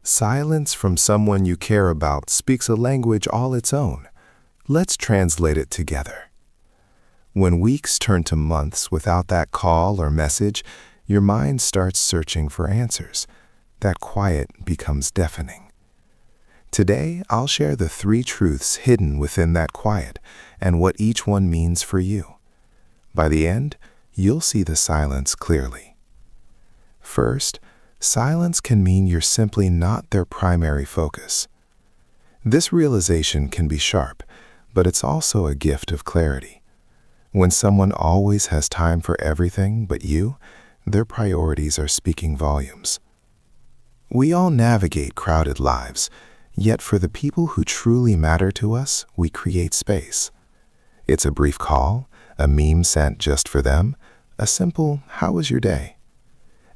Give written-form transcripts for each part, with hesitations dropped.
Silence from someone you care about speaks a language all its own. Let's translate it together. When weeks turn to months without that call or message, your mind starts searching for answers. That quiet becomes deafening. Today, I'll share the 3 truths hidden within that quiet and what each one means for you. By the end, you'll see the silence clearly. First, silence can mean you're simply not their primary focus. This realization can be sharp, but it's also a gift of clarity. When someone always has time for everything but you, their priorities are speaking volumes. We all navigate crowded lives, yet for the people who truly matter to us, we create space. It's a brief call, a meme sent just for them, a simple, "How was your day?"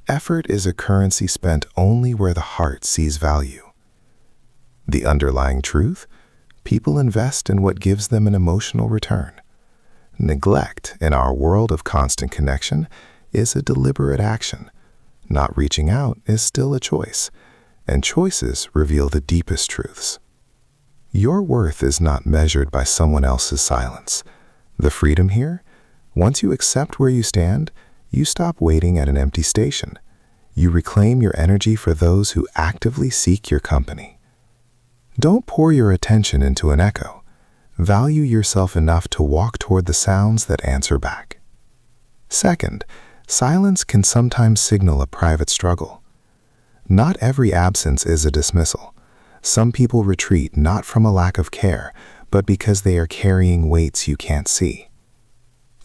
Effort is a currency spent only where the heart sees value. The underlying truth? People invest in what gives them an emotional return. Neglect, in our world of constant connection, is a deliberate action. Not reaching out is still a choice, and choices reveal the deepest truths. Your worth is not measured by someone else's silence. The freedom here? Once you accept where you stand, you stop waiting at an empty station. You reclaim your energy for those who actively seek your company. Don't pour your attention into an echo. Value yourself enough to walk toward the sounds that answer back. Second, silence can sometimes signal a private struggle. Not every absence is a dismissal. Some people retreat not from a lack of care, but because they are carrying weights you can't see.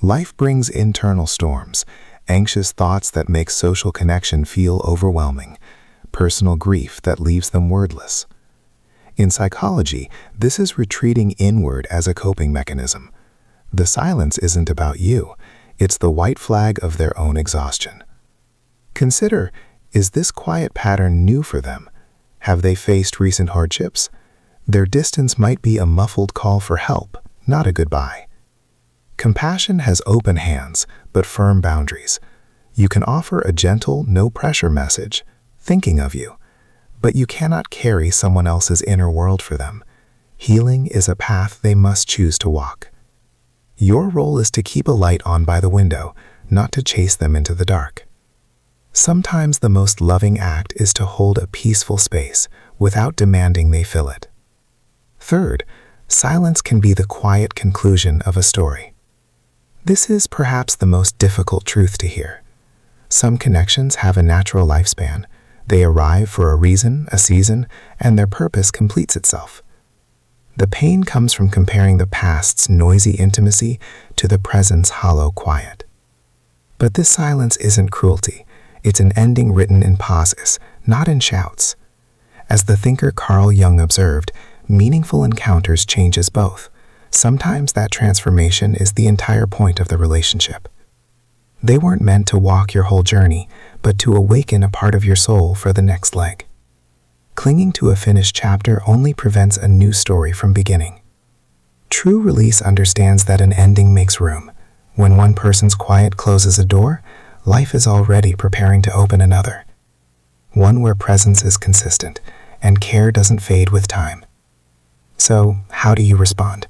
Life brings internal storms, anxious thoughts that make social connection feel overwhelming, personal grief that leaves them wordless. In psychology, this is retreating inward as a coping mechanism. The silence isn't about you, it's the white flag of their own exhaustion. Consider, is this quiet pattern new for them? Have they faced recent hardships? Their distance might be a muffled call for help, not a goodbye. Compassion has open hands, but firm boundaries. You can offer a gentle, no-pressure message, thinking of you, but you cannot carry someone else's inner world for them. Healing is a path they must choose to walk. Your role is to keep a light on by the window, not to chase them into the dark. Sometimes the most loving act is to hold a peaceful space without demanding they fill it. Third, silence can be the quiet conclusion of a story. This is perhaps the most difficult truth to hear. Some connections have a natural lifespan. They arrive for a reason, a season, and their purpose completes itself. The pain comes from comparing the past's noisy intimacy to the present's hollow quiet. But this silence isn't cruelty. It's an ending written in pauses, not in shouts. As the thinker Carl Jung observed, meaningful encounters changes both. Sometimes that transformation is the entire point of the relationship. They weren't meant to walk your whole journey, but to awaken a part of your soul for the next leg. Clinging to a finished chapter only prevents a new story from beginning. True release understands that an ending makes room. When one person's quiet closes a door, life is already preparing to open another. One where presence is consistent, and care doesn't fade with time. So, how do you respond?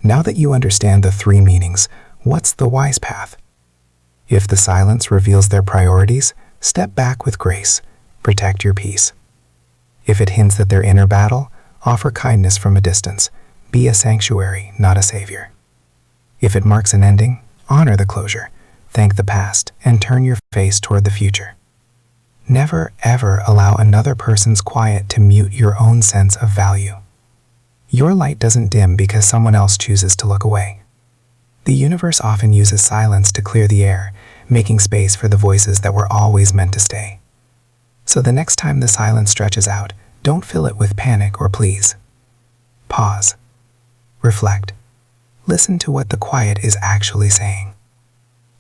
Now that you understand the 3 meanings, what's the wise path? If the silence reveals their priorities, step back with grace. Protect your peace. If it hints at their inner battle, offer kindness from a distance. Be a sanctuary, not a savior. If it marks an ending, honor the closure. Thank the past, and turn your face toward the future. Never, ever allow another person's quiet to mute your own sense of value. Your light doesn't dim because someone else chooses to look away. The universe often uses silence to clear the air, making space for the voices that were always meant to stay. So the next time the silence stretches out, don't fill it with panic or pleas. Pause. Reflect. Listen to what the quiet is actually saying.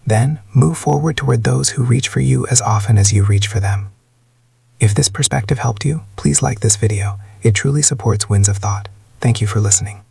Then, move forward toward those who reach for you as often as you reach for them. If this perspective helped you, please like this video. It truly supports Winds of Thought. Thank you for listening.